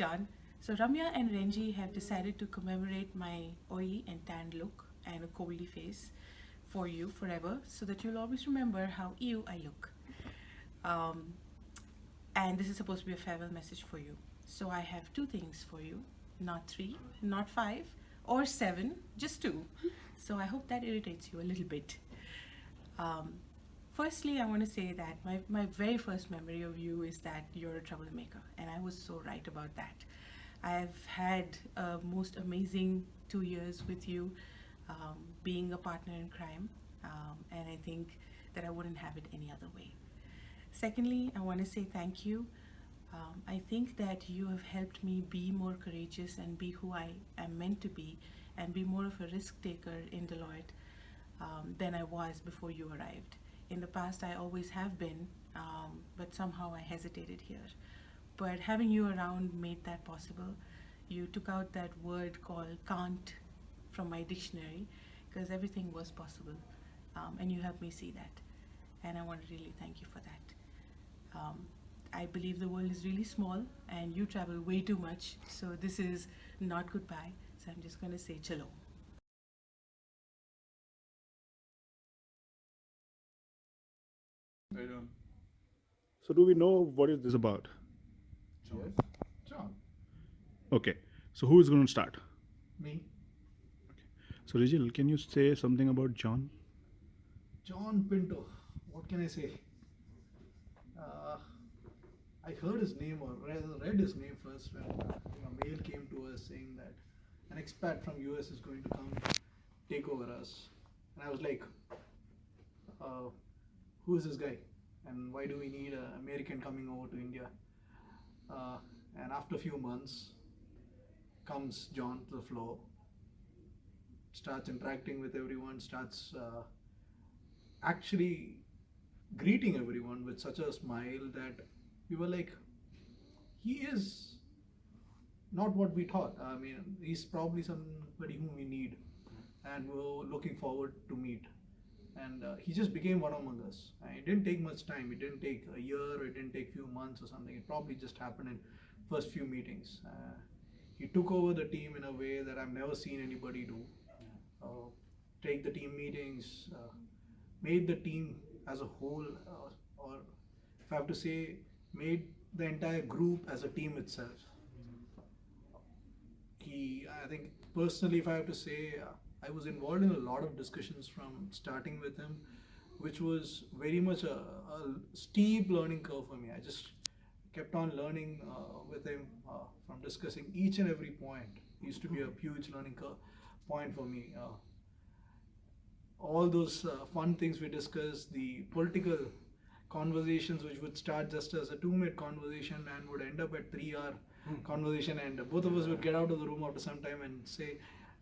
John. So Ramya and Renji have decided to commemorate my oily and tanned look and a coldly face for you forever, so that you'll always remember how ew I look. Um, and this is supposed to be a farewell message for you. So I have two things for you, not three, not five, or seven, just two. So I hope that irritates you a little bit. Um, Firstly, I want to say that my very first memory of you is that you're a troublemaker, and I was so right about that. I've had a most amazing 2 years with you, being a partner in crime, and I think that I wouldn't have it any other way. Secondly, I want to say thank you. I think that you have helped me be more courageous and be who I am meant to be, and be more of a risk taker in Deloitte than I was before you arrived. In the past, I always have been, but somehow I hesitated here. But having you around made that possible. You took out that word called can't from my dictionary, because everything was possible, and you helped me see that. And I want to really thank you for that. I believe the world is really small and you travel way too much, so this is not goodbye. So I'm just going to say chalo. I don't. So do we know what is this about? John. Yes, John. Okay. So who is going to start? Me. So Rijal, can you say something about John? John Pinto. What can I say? Uh, I heard his name or read his name first when a mail came to us saying that an expat from US is going to come take over us, and I was like, uh, "Who is this guy? And why do we need an American coming over to India?" Uh, and after a few months, comes John to the floor, starts interacting with everyone, starts actually greeting everyone with such a smile that we were like, he is not what we thought. I mean, he's probably somebody whom we need, and we're looking forward to meet. And he just became one among us. And it didn't take much time. It didn't take a year. It didn't take few months or something. It probably just happened in first few meetings. He took over the team in a way that I've never seen anybody do. Uh, take the team meetings, made the team as a whole, or if I have to say, made the entire group as a team itself. I think personally, if I have to say, I was involved in a lot of discussions from starting with him, which was very much a steep learning curve for me. I just kept on learning with him from discussing each and every point. It used to be a huge learning curve point for me. All those fun things we discussed, the political conversations which would start just as a 2 minute conversation and would end up at 3 hour conversation, and both of us would get out of the room after some time and say,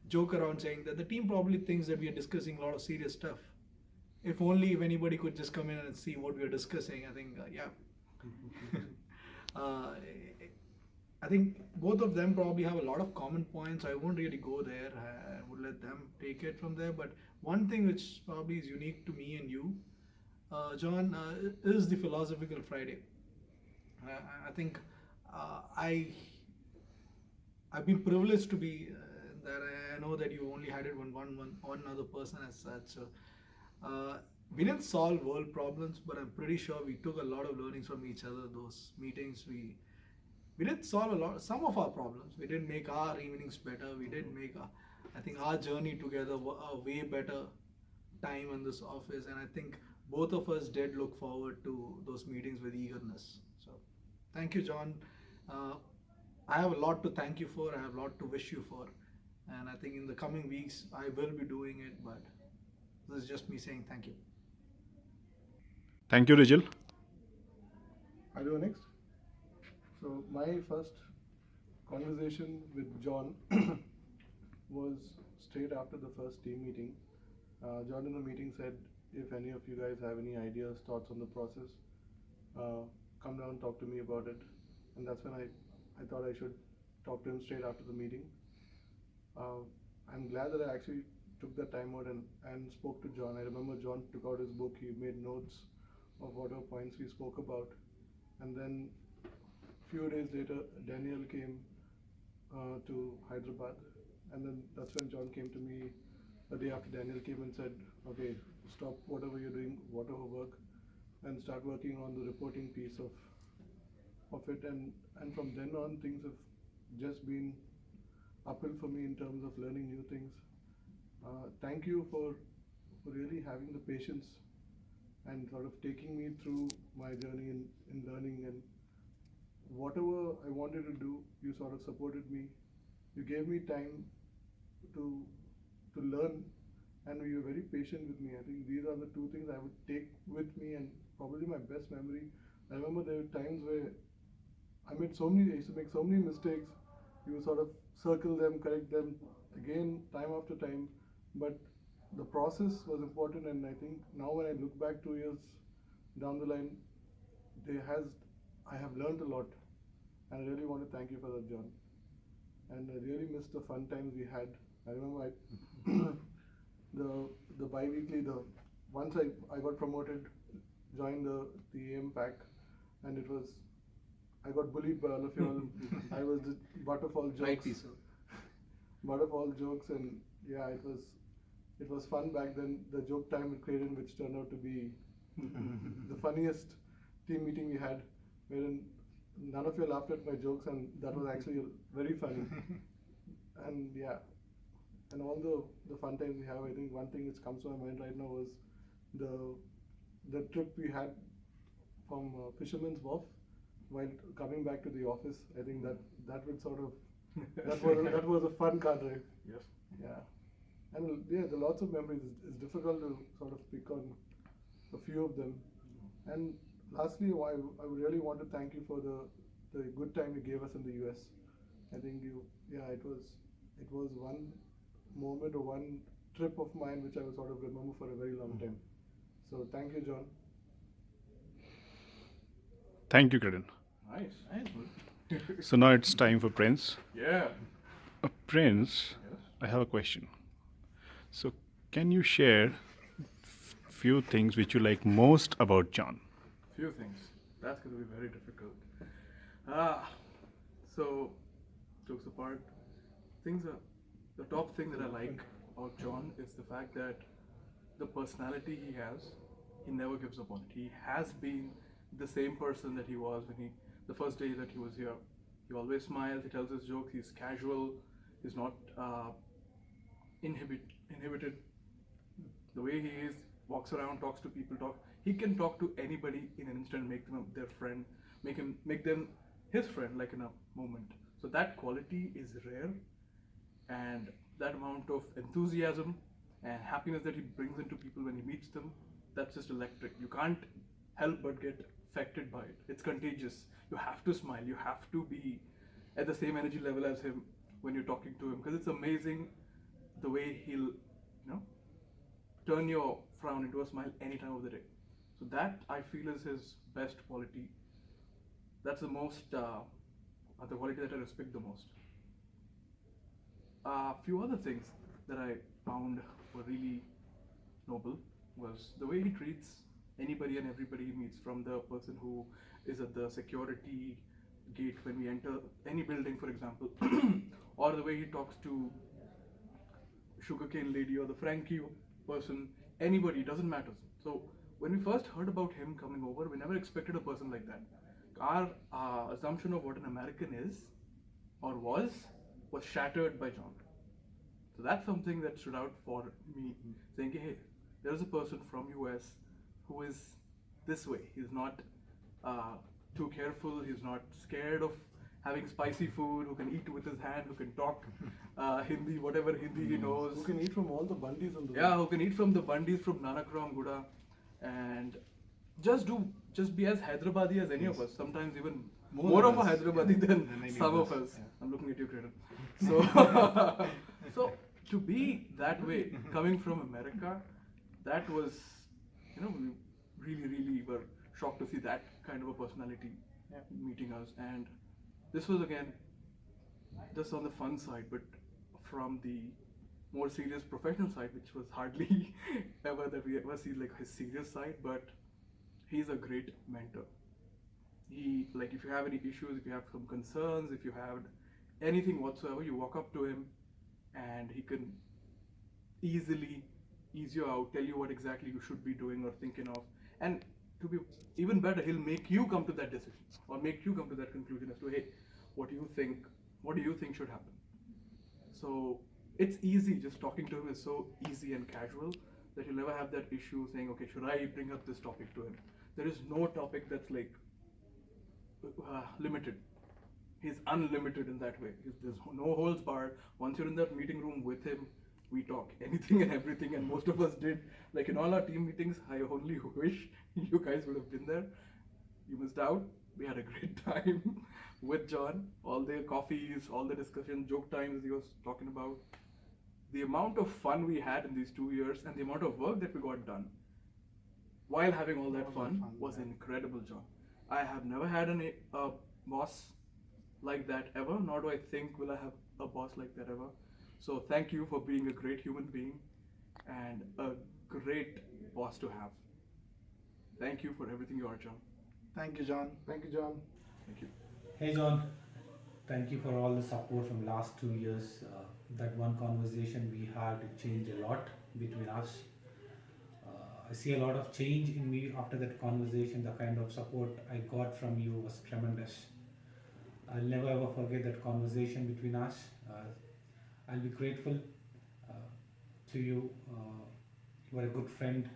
joke around saying that the team probably thinks that we are discussing a lot of serious stuff. If only if anybody could just come in and see what we are discussing. I think yeah. uh, I think both of them probably have a lot of common points. I won't really go there. I would let them take it from there. But one thing which probably is unique to me and you, John, is the Philosophical Friday. I think I I've been privileged to be there. I know that you only had it one other person as such. So, uh, we didn't solve world problems, but I'm pretty sure we took a lot of learnings from each other. Those meetings, we did solve some of our problems. We did make our evenings better. We did make, I think, our journey together a way better time in this office. And I think both of us did look forward to those meetings with eagerness. So, thank you, John. Uh, I have a lot to thank you for. I have a lot to wish you for. And I think in the coming weeks, I will be doing it. But this is just me saying thank you. Thank you, Rijal. I do next. So my first conversation with John was straight after the first team meeting. John in the meeting said, if any of you guys have any ideas, thoughts on the process, uh, come down, talk to me about it. And that's when I thought I should talk to him straight after the meeting. Uh, I'm glad that I actually took the time out and spoke to John. I remember John took out his book, he made notes of whatever points we spoke about. And then few days later, Daniel came to Hyderabad, and then that's when John came to me the day after Daniel came and said, "Okay, stop whatever you're doing, whatever work, and start working on the reporting piece of it." And from then on, things have just been uphill for me in terms of learning new things. Thank you for really having the patience and sort of taking me through my journey in learning, and whatever I wanted to do, you sort of supported me. You gave me time to learn, and you were very patient with me. I think these are the two things I would take with me, and probably my best memory. I remember there were times where I used to make so many mistakes. You sort of circle them, correct them again, time after time. But the process was important, and I think now when I look back 2 years down the line, I have learned a lot, and I really want to thank you for that, John. And I really miss the fun times we had. I remember the bi-weekly, once I got promoted, joined the AM pack, and I got bullied by all of you all. I was the butt of all jokes. Rightly so. Butt of all jokes, and yeah, it was fun back then. The joke time with Creighton, which turned out to be the funniest team meeting we had, wherein none of you laughed at my jokes, and that was actually very funny. And yeah, and all the fun times we have. I think one thing which comes to my mind right now was the trip we had from Fisherman's Wharf while coming back to the office. I think that would sort of that was a fun car drive. Yes. Yeah, and yeah, there are lots of memories. It's difficult to sort of pick on a few of them. And lastly, I would really want to thank you for the good time you gave us in the US. I think it was one moment or one trip of mine which I will sort of remember for a very long time. So thank you, John. Thank you, Creighton. Nice. So now it's time for Prince. Yeah. Prince, Yes. I have a question. So, can you share few things which you like most about John? Few things. That's going to be very difficult. So, jokes apart, the top thing that I like about John is the fact that the personality he has, he never gives up on it. He has been the same person that he was the first day that he was here. He always smiles, he tells his jokes, he's casual, he's not inhibited. The way he is, walks around, talks to people, he can talk to anybody in an instant, make them their friend, make them his friend, like in a moment. So that quality is rare, and that amount of enthusiasm and happiness that he brings into people when he meets them, that's just electric. You can't help but get affected by it. It's contagious. You have to smile, you have to be at the same energy level as him when you're talking to him, because it's amazing the way he'll turn your frown into a smile any time of the day. So that, I feel, is his best quality. That's the quality that I respect the most. A few other things that I found were really noble was the way he treats anybody and everybody he meets, from the person who is at the security gate when we enter any building, for example, or the way he talks to sugarcane lady or the Frankie person, anybody, doesn't matter. So when we first heard about him coming over, we never expected a person like that. Our assumption of what an American is or was shattered by John. So that's something that stood out for me, saying, hey, there's a person from US who is this way. He's not too careful, he's not scared of having spicy food, who can eat with his hand, who can talk Hindi, whatever Hindi he knows. Who can eat from all the bundis on the Yeah, who can eat from the bundis from Nanakram, Guda, and just be as Hyderabadi as any of us. Sometimes even more of a Hyderabadi than some of us. Yeah. I'm looking at you, Creighton. So, so to be that way, coming from America, that was, we really were shocked to see that kind of a personality meeting us. And this was, again, just on the fun side, but from the more serious professional side, which was hardly ever that we ever see like his serious side, but he's a great mentor. He, like, if you have any issues, if you have some concerns, if you have anything whatsoever, you walk up to him and he can easily ease you out, tell you what exactly you should be doing or thinking of. And to be even better, he'll make you come to that decision or make you come to that conclusion as to, hey, what do you think should happen? So it's easy, just talking to him is so easy and casual that you'll never have that issue saying, okay, should I bring up this topic to him? There is no topic that's like limited. He's unlimited in that way. There's no holds barred. Once you're in that meeting room with him, we talk anything and everything, and most of us did. Like in all our team meetings, I only wish you guys would have been there. You missed out. We had a great time with John. All the coffees, all the discussion, joke times he was talking about. The amount of fun we had in these 2 years and the amount of work that we got done while having all that fun was incredible, John. I have never had a boss like that ever, nor do I think will I have a boss like that ever. So thank you for being a great human being and a great boss to have. Thank you for everything you are, John. Thank you, John. Thank you, John. Thank you. Hey John, thank you for all the support from last 2 years. That one conversation we had, it changed a lot between us. I see a lot of change in me after that conversation. The kind of support I got from you was tremendous. I'll never ever forget that conversation between us. I'll be grateful to you. You are a good friend,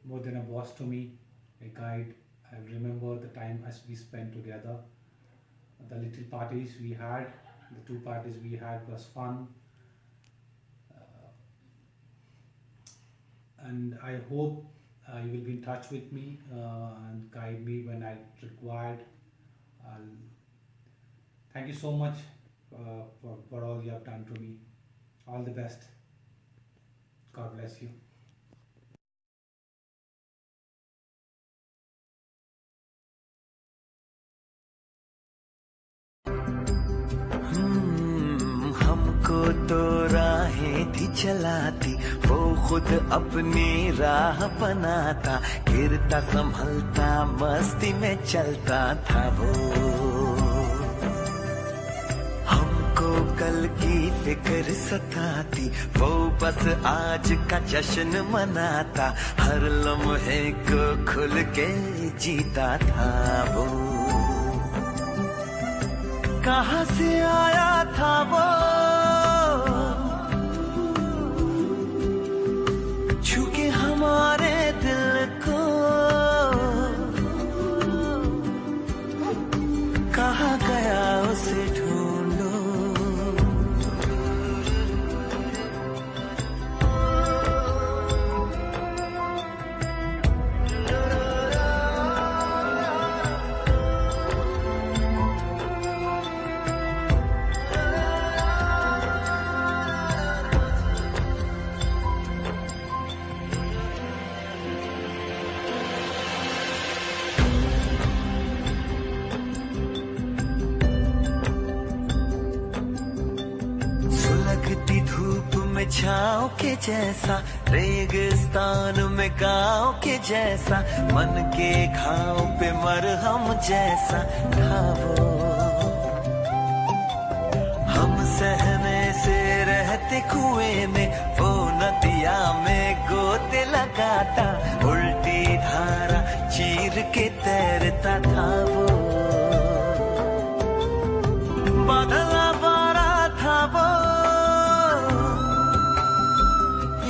more than a boss to me, a guide. I'll remember the time as we spent together. The little parties we had, the 2 parties we had was fun. And I hope you will be in touch with me and guide me when I required. Thank you so much for all you have done to me. All the best. God bless you. हमको तो राहें थी चलाती, वो खुद अपनी राह बनाता, गिरता संभलता मस्ती में चलता था वो। हमको कल की फिक्र सताती, वो बस आज का जश्न मनाता, हर लम्हे को खुल के जीता था वो। कहाँ से आया था वो, छूके हमारे दिल को, कहाँ गया उसे ढूंढो। छाँव के जैसा, रेगिस्तान में गाँव के जैसा, मन के घाव पे मरहम जैसा था वो। हम सहने से रहते कुएं में, वो नदिया में गोते लगाता, उल्टी धारा चीर के तैरता था वो। बादला बारा था वो,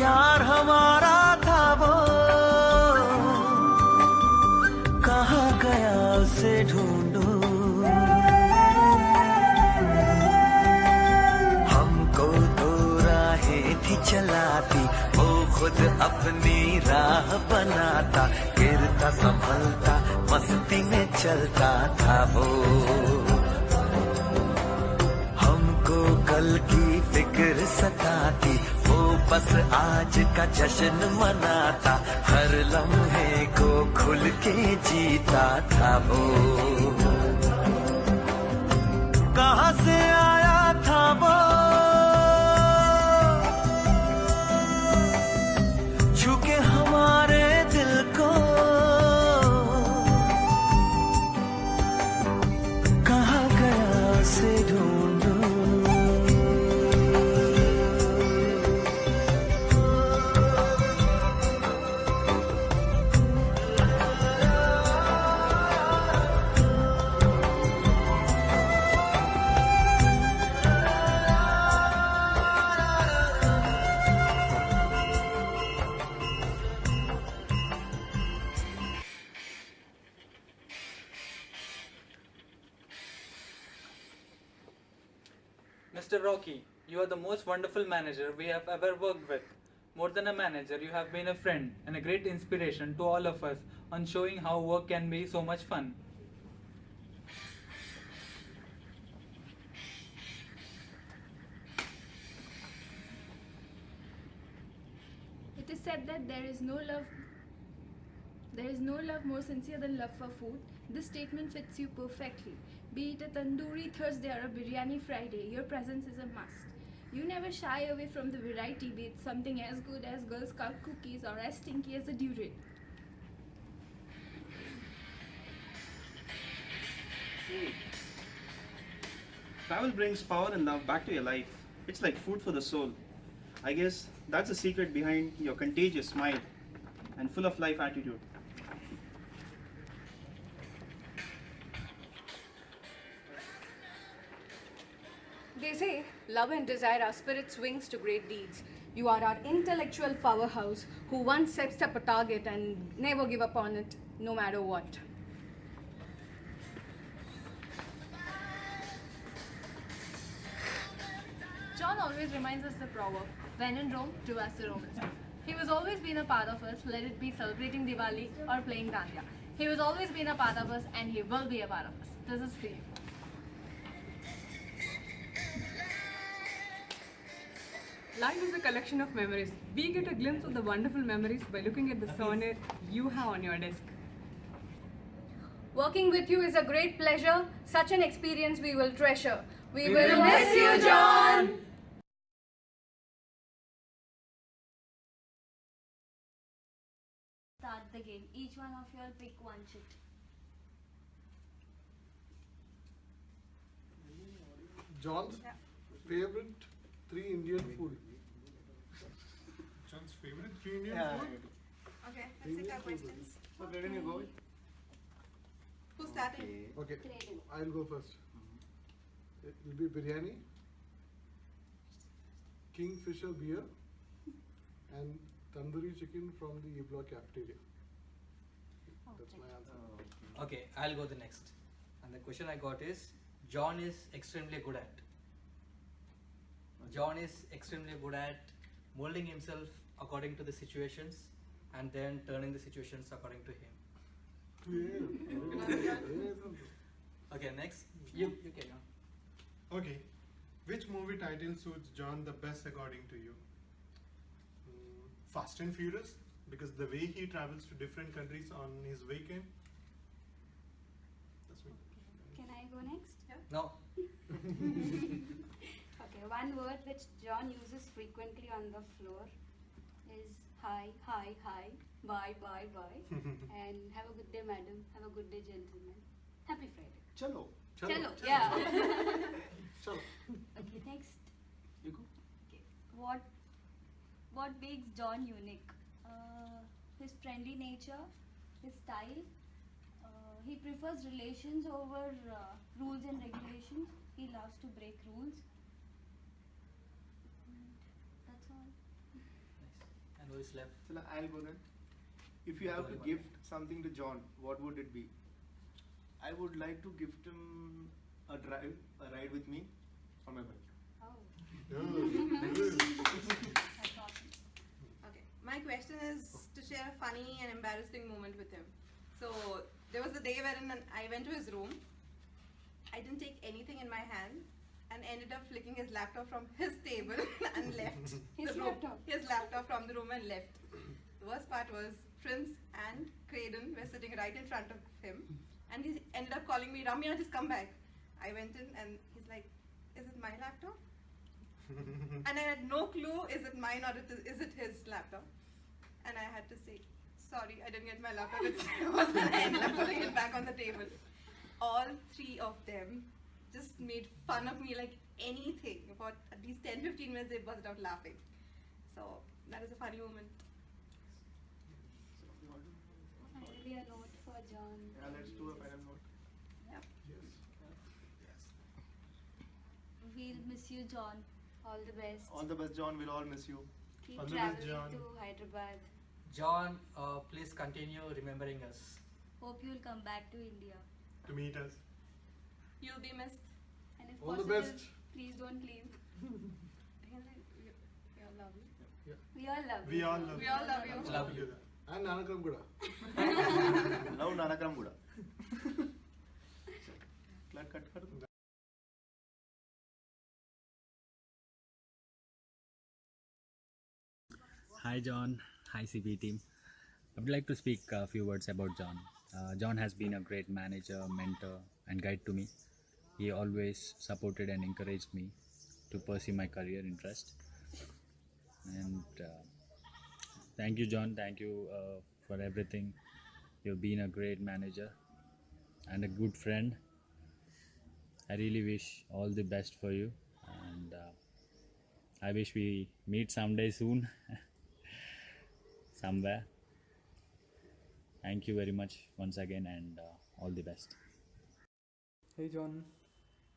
यार हमारा था वो, कहाँ गया उसे ढूंढो। हमको तो राहें थी चलाती, वो खुद अपनी राह बनाता, गिरता संभलता मस्ती में चलता था वो। हमको कल की फिक्र सताती, वो बस आज का जश्न मनाता, हर लम्हे को खुल के जीता था वो। कहाँ से आया था वो, छूके हमारे दिल को, कहाँ गया उसे ढूंढो। Mr. Rocky, you are the most wonderful manager we have ever worked with. More than a manager, you have been a friend and a great inspiration to all of us on showing how work can be so much fun. It is said that there is no love more sincere than love for food. This statement fits you perfectly. Be it a tandoori Thursday or a biryani Friday, your presence is a must. You never shy away from the variety, be it something as good as Girl Scout cookies or as stinky as a durian. Travel brings power and love back to your life. It's like food for the soul. I guess that's the secret behind your contagious smile and full of life attitude. They say love and desire are spirit's wings to great deeds. You are our intellectual powerhouse who once sets up a target and never give up on it, no matter what. John always reminds us the proverb, when in Rome, do as the Romans. He has always been a part of us, let it be celebrating Diwali or playing Dandiya. He has always been a part of us and he will be a part of us. This is for you. Life is a collection of memories. We get a glimpse of the wonderful memories by looking at the souvenir you have on your desk. Working with you is a great pleasure. Such an experience we will treasure. We will miss you, John! Start the game. Each one of you will pick one chit. John's favorite 3 Indian food. John's favorite 3 Indian food? Okay, let's take our questions. So where do you go? Who's starting? Okay, I'll go first. It will be biryani, Kingfisher beer, and tandoori chicken from the E-Block cafeteria. That's my answer. Okay, I'll go the next. And the question I got is, John is extremely good at. John is extremely good at molding himself according to the situations and then turning the situations according to him. Okay, next. You carry on. Okay. Which movie title suits John the best according to you? Fast and Furious, because the way he travels to different countries on his weekend. That's me. Can I go next? No. Okay, one word which John uses frequently on the floor is hi, hi, hi, bye, bye, bye. And have a good day, madam. Have a good day, gentlemen. Happy Friday. Chalo. Chalo, yeah. Chalo. Okay, next. You go. Okay. What makes John unique? His friendly nature, his style. He prefers relations over rules and regulations. He loves to break rules. And that's all. And who is left? So I'll go then. If you have to gift something to John, what would it be? I would like to gift him a ride with me on my bike. That's awesome. Okay, my question is to share a funny and embarrassing moment with him. So there was a day wherein I went to his room. I didn't take anything in my hand and ended up flicking his laptop from his table and left His the room. laptop? His laptop from the room and left. The worst part was Prince and Craydon were sitting right in front of him, and he ended up calling me, Ramya, just come back. I went in and he's like, is it my laptop? And I had no clue, is it mine or is it his laptop? And I had to say, sorry, I didn't get my laptop. It's yours. And I ended up putting it back on the table. All 3 of them just made fun of me like anything. For at least 10-15 minutes they burst out laughing. So that is a funny moment. Finally, a note for John. Yeah, let's do a final note. Yeah. We'll miss you, John. All the best. All the best, John. We'll all miss you. Keep all the best, traveling John. to Hyderabad. John, please continue remembering us. Hope you'll come back to India. To meet us. You'll be missed. And if All the possible, best. Please don't leave. We all love you. We all love We you. all love you. Love you. And Nanakam Kuda. Love Nanakam Kuda. Cut. Hi John, hi CB team. I would like to speak a few words about John. John has been a great manager, mentor and guide to me. He always supported and encouraged me to pursue my career interest. And thank you John, thank you for everything. You've been a great manager and a good friend. I really wish all the best for you, and I wish we meet someday soon. Somewhere. Thank you very much once again, and all the best. Hey John,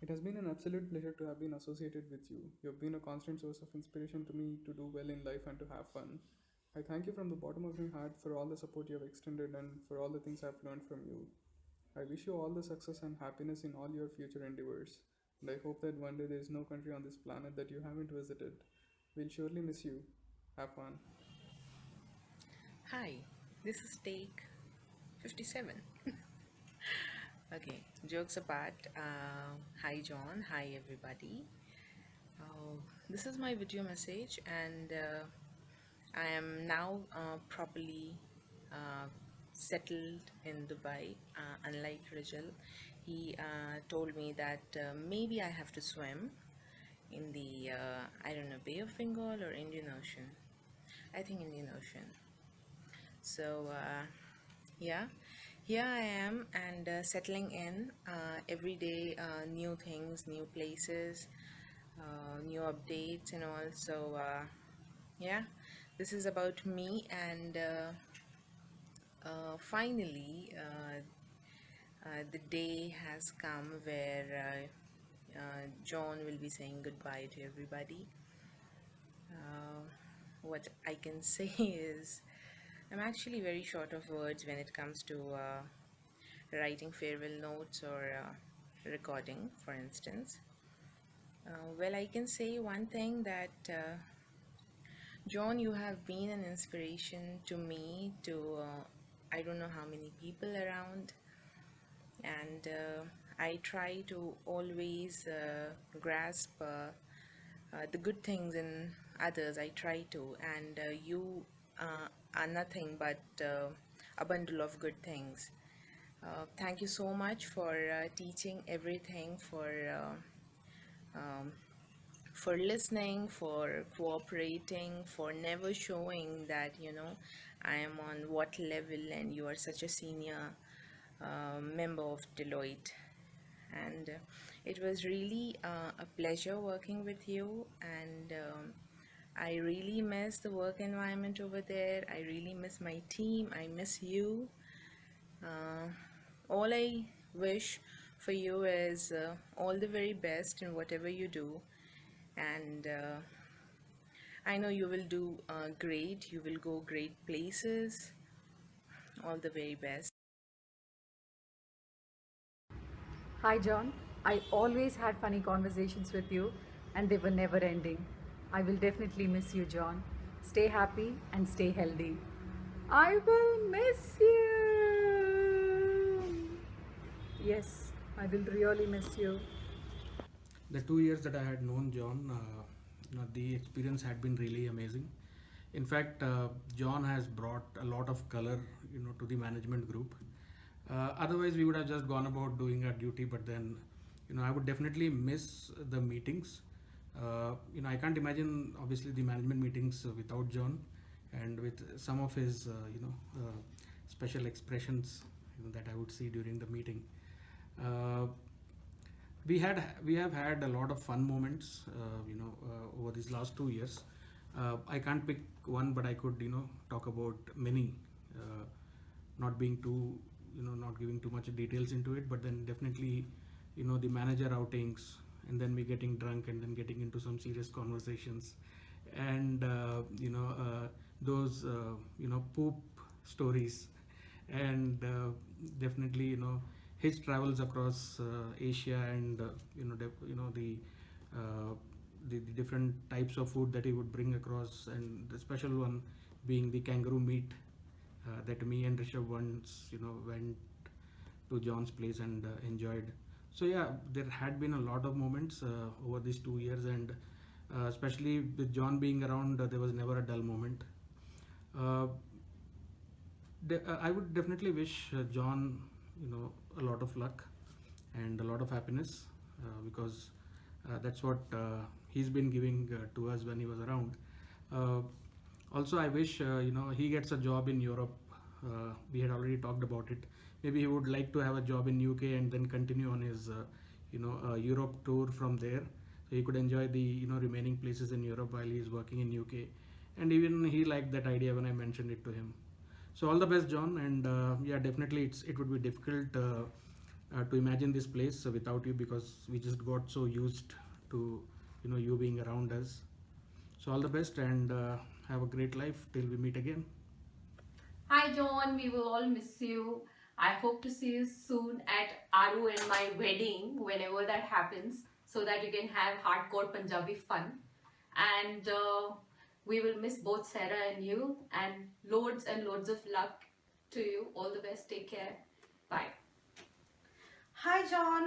it has been an absolute pleasure to have been associated with you. You have been a constant source of inspiration to me to do well in life and to have fun. I thank you from the bottom of my heart for all the support you have extended and for all the things I have learned from you. I wish you all the success and happiness in all your future endeavors, and I hope that one day there is no country on this planet that you haven't visited. We'll surely miss you. Have fun. Hi, this is take 57. Okay, jokes apart. Hi John, hi everybody. This is my video message, and I am now properly settled in Dubai. Unlike Rijal, he told me that maybe I have to swim in the I don't know, Bay of Bengal or Indian Ocean. I think Indian Ocean. So yeah, here I am, and settling in every day, new things, new places, new updates and all. So yeah, this is about me, and finally the day has come where John will be saying goodbye to everybody. What I can say is I'm actually very short of words when it comes to writing farewell notes or recording, for instance. Well, I can say one thing, that John, you have been an inspiration to me, to I don't know how many people around, and I try to always grasp the good things in others. I try to, and you are nothing but a bundle of good things. Thank you so much for teaching everything, for listening, for cooperating, for never showing that I am on what level and you are such a senior member of Deloitte. And it was really a pleasure working with you, and I really miss the work environment over there. I really miss my team. I miss you. All I wish for you is all the very best in whatever you do, and I know you will do great. You will go great places. All the very best. Hi John, I always had funny conversations with you and they were never ending. I will definitely miss you, John. Stay happy and stay healthy. I will miss you. Yes, I will really miss you. The 2 years that I had known John, the experience had been really amazing. In fact, John has brought a lot of color, to the management group. Otherwise, we would have just gone about doing our duty. But then, I would definitely miss the meetings. I can't imagine, obviously, the management meetings without John, and with some of his, special expressions that I would see during the meeting. We have had a lot of fun moments, over these last 2 years. I can't pick one, but I could, talk about many, not being too, not giving too much details into it, but then definitely, the manager outings, and then we getting drunk and then getting into some serious conversations, and, those, poop stories, and definitely, his travels across Asia, and the the different types of food that he would bring across, and the special one being the kangaroo meat that me and Rishabh once went to John's place and enjoyed. So yeah, there had been a lot of moments over these 2 years, and especially with John being around, there was never a dull moment. I would definitely wish John a lot of luck and a lot of happiness, because that's what he's been giving to us when he was around. Also, I wish he gets a job in Europe. We had already talked about it. Maybe he would like to have a job in UK and then continue on his Europe tour from there. So he could enjoy the remaining places in Europe while he is working in UK. And even he liked that idea when I mentioned it to him. So all the best, John. And yeah, definitely it would be difficult to imagine this place without you, because we just got so used to you being around us. So all the best, and have a great life till we meet again. Hi John, we will all miss you. I hope to see you soon at Aru and my wedding, whenever that happens, so that you can have hardcore Punjabi fun. And we will miss both Sarah and you, and loads of luck to you. All the best. Take care. Bye. Hi John,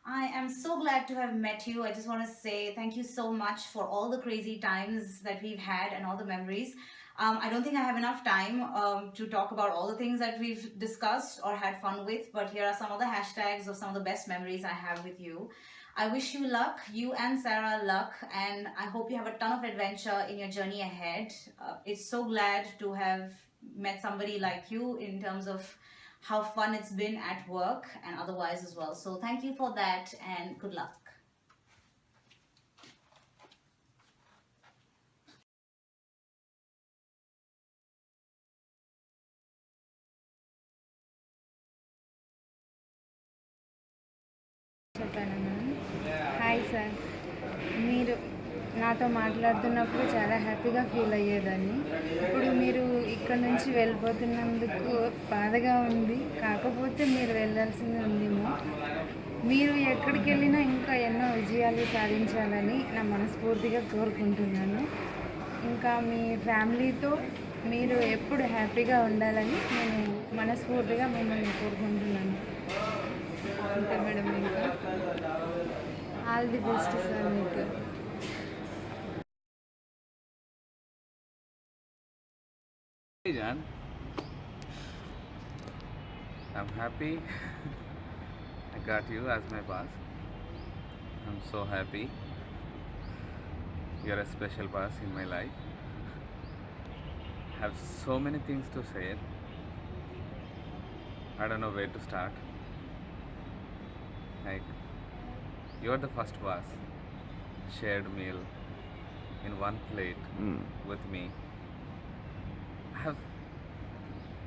I am so glad to have met you. I just want to say thank you so much for all the crazy times that we've had and all the memories. I don't think I have enough time to talk about all the things that we've discussed or had fun with, but here are some of the hashtags of some of the best memories I have with you. I wish you luck, you and Sarah luck, and I hope you have a ton of adventure in your journey ahead. It's so glad to have met somebody like you in terms of how fun it's been at work and otherwise as well. So thank you for that and good luck. Hi sir, మీరు నాతో మాట్లాడుతున్నప్పుడు చాలా హ్యాపీగా feel అయ్యేదాన్ని. ఇప్పుడు మీరు ఇక్కడ నుంచి వెళ్ళిపోతున్నందుకు బాధగా ఉంది. కాకపోతే మీరు వెళ్ళాల్సింది ఉందేమో. మీరు ఎక్కడికి వెళ్ళినా ఇంకా ఎన్నో విజయాలు సాధించాలని నా మనస్ఫూర్తిగా కోరుకుంటున్నాను. ఇంకా మీ ఫ్యామిలీతో మీరు ఎప్పుడు హ్యాపీగా ఉండాలని నేను మనస్ఫూర్తిగా మిమ్మల్ని కోరుకుంటున్నాను. అంతే మేడం. ఇంకా ఆల్ ది బెస్ట్ సార్ మీకు. Hey Jan, I'm happy I got you as my boss. I'm so happy. You're a special boss in my life. I have so many things to say. I don't know where to start. Like, you're the first boss. Shared meal in one plate with me. I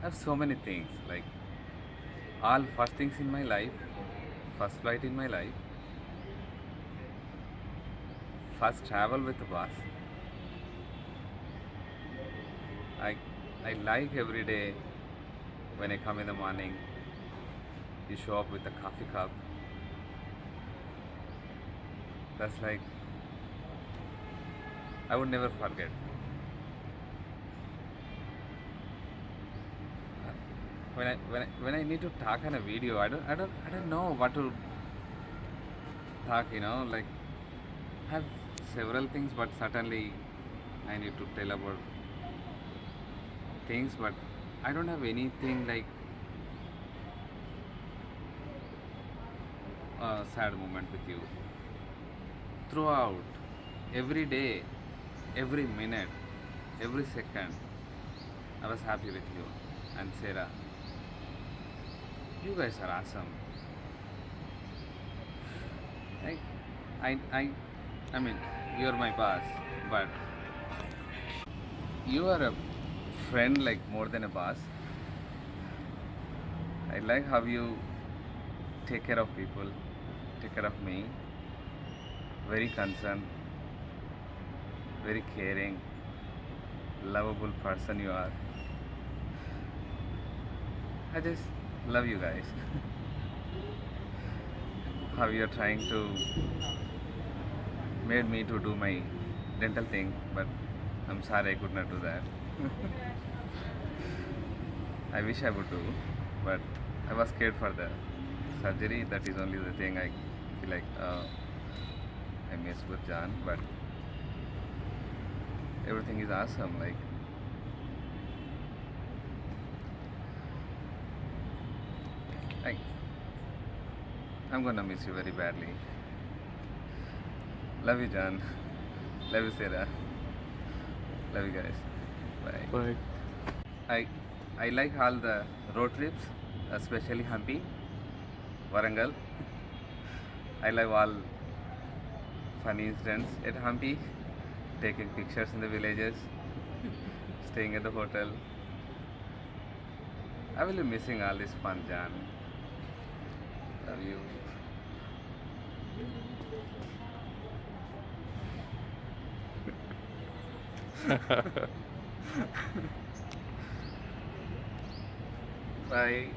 have so many things, like all first things in my life, first flight in my life, first travel with the boss. I like every day when I come in the morning, you show up with a coffee cup. That's like, I would never forget. When I need to talk on a video, I don't know what to talk, like I have several things, but certainly I need to tell about things, but I don't have anything like a sad moment with you. Throughout, every day, every minute, every second, I was happy with you and Sarah. You guys are awesome. I mean, you're my boss, but you are a friend, like more than a boss. I like how you take care of people, take care of me. Very concerned, very caring, lovable person you are. I just love you guys. How you're trying to made me to do my dental thing, but I'm sorry I could not do that. I wish I would do, but I was scared for the surgery. That is only the thing I feel like I miss with John, but everything is awesome. Like, I'm gonna miss you very badly. Love you, John. Love you, Sarah. Love you guys. Bye. Bye. I like all the road trips, especially Hampi, Warangal. I love all funny incidents at Hampi, taking pictures in the villages, staying at the hotel. I will be missing all this fun, John. Love you. Bye.